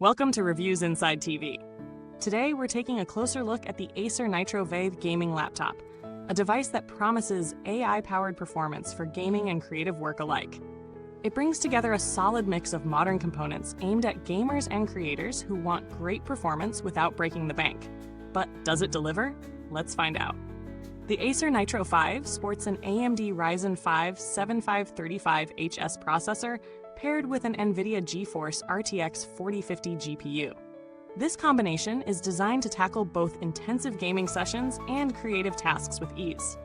Welcome to Reviewsinsidetv. Today we're taking a closer look at the Acer Nitro V gaming laptop, a device that promises AI-powered performance for gaming and creative work alike. It brings together a solid mix of modern components aimed at gamers and creators who want great performance without breaking the bank. But does it deliver? Let's find out. The Acer Nitro V sports an AMD Ryzen 5 7535HS processor paired with an NVIDIA GeForce RTX 4050 GPU. This combination is designed to tackle both intensive gaming sessions and creative tasks with ease.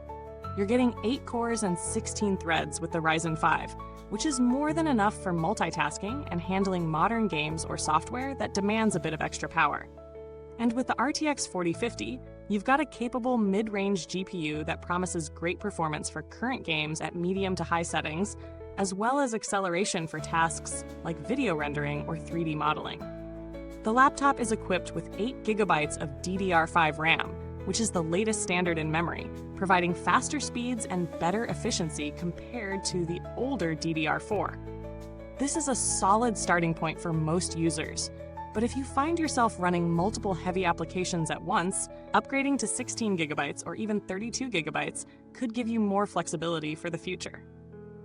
You're getting 8 cores and 16 threads with the Ryzen 5, which is more than enough for multitasking and handling modern games or software that demands a bit of extra power. And with the RTX 4050, you've got a capable mid-range GPU that promises great performance for current games at medium to high settings, as well as acceleration for tasks like video rendering or 3D modeling. The laptop is equipped with 8 GB of DDR5 RAM, which is the latest standard in memory, providing faster speeds and better efficiency compared to the older DDR4. This is a solid starting point for most users, but if you find yourself running multiple heavy applications at once, upgrading to 16 GB or even 32 GB could give you more flexibility for the future.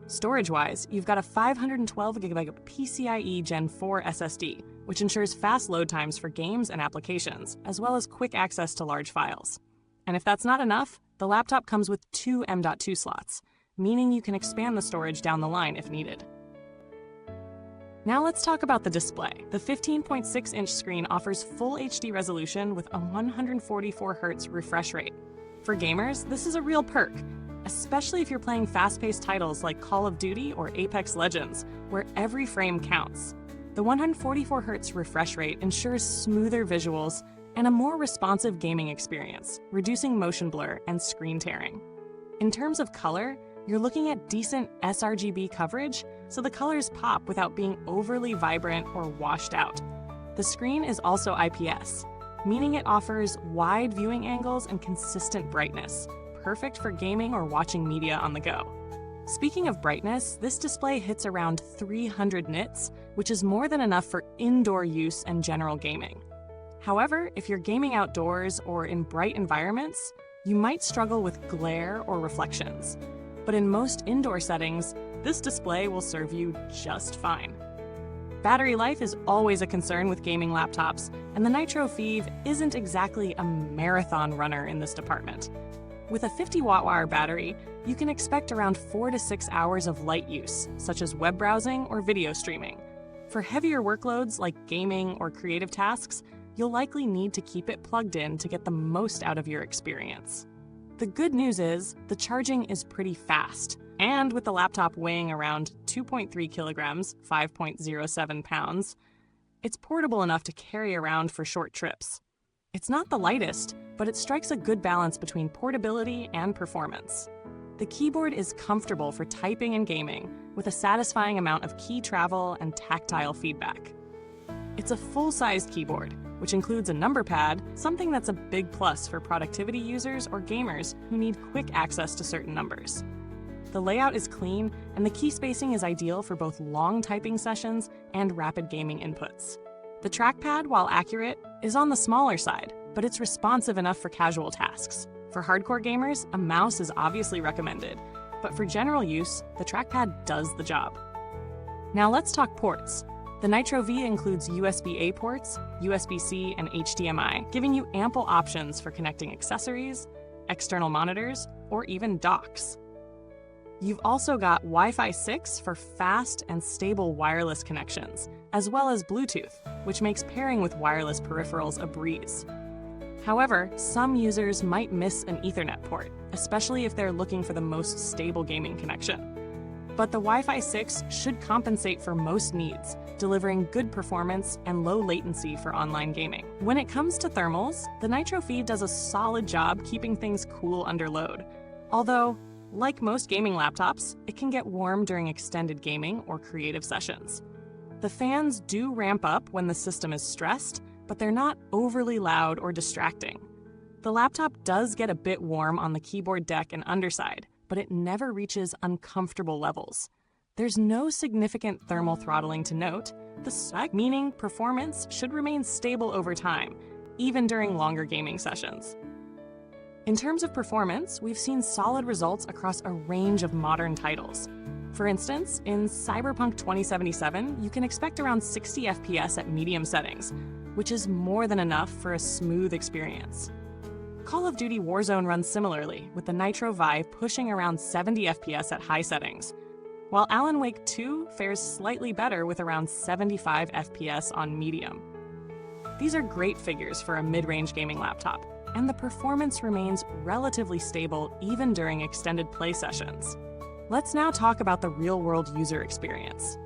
Storage-wise, you've got a 512 GB PCIe Gen 4 SSD, which ensures fast load times for games and applications, as well as quick access to large files. And if that's not enough, the laptop comes with 2 M.2 slots, meaning you can expand the storage down the line if needed. Now let's talk about the display. The 15.6-inch screen offers full HD resolution with a 144Hz refresh rate. For gamers, this is a real perk, especially if you're playing fast-paced titles like Call of Duty or Apex Legends, where every frame counts. The 144Hz refresh rate ensures smoother visuals and a more responsive gaming experience, reducing motion blur and screen tearing. In terms of color, you're looking at decent sRGB coverage, so the colors pop without being overly vibrant or washed out. The screen is also IPS, meaning it offers wide viewing angles and consistent brightness, perfect for gaming or watching media on the go. Speaking of brightness, this display hits around 300 nits, which is more than enough for indoor use and general gaming. However, if you're gaming outdoors or in bright environments, you might struggle with glare or reflections. But in most indoor settings, this display will serve you just fine. Battery life is always a concern with gaming laptops, and the Nitro V isn't exactly a marathon runner in this department. With a 50 watt-hour battery, you can expect around 4 to 6 hours of light use, such as web browsing or video streaming. For heavier workloads like gaming or creative tasks, you'll likely need to keep it plugged in to get the most out of your experience. The good news is, the charging is pretty fast, and with the laptop weighing around 2.3 kilograms, 5.07 pounds, it's portable enough to carry around for short trips. It's not the lightest, but it strikes a good balance between portability and performance. The keyboard is comfortable for typing and gaming, with a satisfying amount of key travel and tactile feedback. It's a full-sized keyboard, which includes a number pad, something that's a big plus for productivity users or gamers who need quick access to certain numbers. The layout is clean, and the key spacing is ideal for both long typing sessions and rapid gaming inputs. The trackpad, while accurate, is on the smaller side, but it's responsive enough for casual tasks. For hardcore gamers, a mouse is obviously recommended, but for general use, the trackpad does the job. Now let's talk ports. The Nitro V includes USB-A ports, USB-C, and HDMI, giving you ample options for connecting accessories, external monitors, or even docks. You've also got Wi-Fi 6 for fast and stable wireless connections, as well as Bluetooth, which makes pairing with wireless peripherals a breeze. However, some users might miss an Ethernet port, especially if they're looking for the most stable gaming connection. But the Wi-Fi 6 should compensate for most needs, delivering good performance and low latency for online gaming. When it comes to thermals, the Nitro V does a solid job keeping things cool under load, although, like most gaming laptops, it can get warm during extended gaming or creative sessions. The fans do ramp up when the system is stressed, but they're not overly loud or distracting. The laptop does get a bit warm on the keyboard deck and underside, but it never reaches uncomfortable levels. There's no significant thermal throttling to note, the spec meaning performance should remain stable over time, even during longer gaming sessions. In terms of performance, we've seen solid results across a range of modern titles. For instance, in Cyberpunk 2077, you can expect around 60 FPS at medium settings, which is more than enough for a smooth experience. Call of Duty Warzone runs similarly, with the Nitro V pushing around 70 FPS at high settings, while Alan Wake 2 fares slightly better with around 75 FPS on medium. These are great figures for a mid-range gaming laptop, and the performance remains relatively stable even during extended play sessions. Let's now talk about the real-world user experience.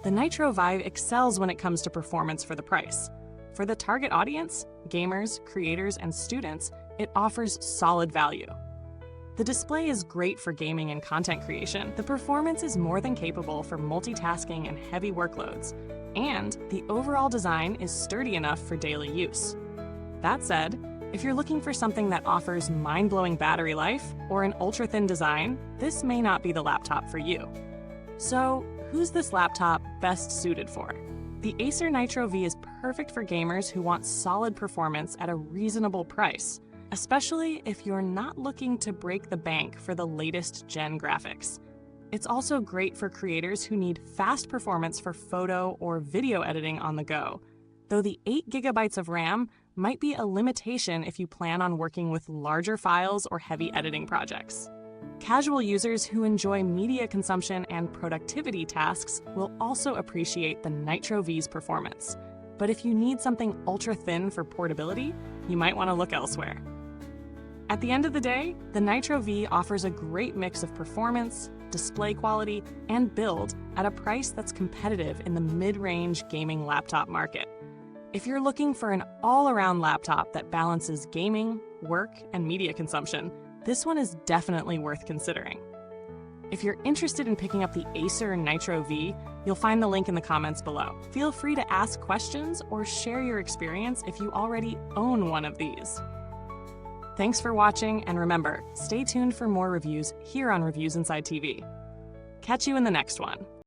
The Nitro V excels when it comes to performance for the price. For the target audience, gamers, creators, and students, it offers solid value. The display is great for gaming and content creation. The performance is more than capable for multitasking and heavy workloads, and the overall design is sturdy enough for daily use. That said, if you're looking for something that offers mind-blowing battery life or an ultra-thin design, this may not be the laptop for you. So, who's this laptop best suited for? The Acer Nitro V is perfect for gamers who want solid performance at a reasonable price, especially if you're not looking to break the bank for the latest gen graphics. It's also great for creators who need fast performance for photo or video editing on the go, though the 8 GB of RAM might be a limitation if you plan on working with larger files or heavy editing projects. Casual users who enjoy media consumption and productivity tasks will also appreciate the Nitro V's performance. But if you need something ultra-thin for portability, you might want to look elsewhere. At the end of the day, the Nitro V offers a great mix of performance, display quality, and build at a price that's competitive in the mid-range gaming laptop market. If you're looking for an all-around laptop that balances gaming, work, and media consumption, this one is definitely worth considering. If you're interested in picking up the Acer Nitro V, you'll find the link in the comments below. Feel free to ask questions or share your experience if you already own one of these. Thanks for watching, and remember, stay tuned for more reviews here on Reviewsinside TV. Catch you in the next one.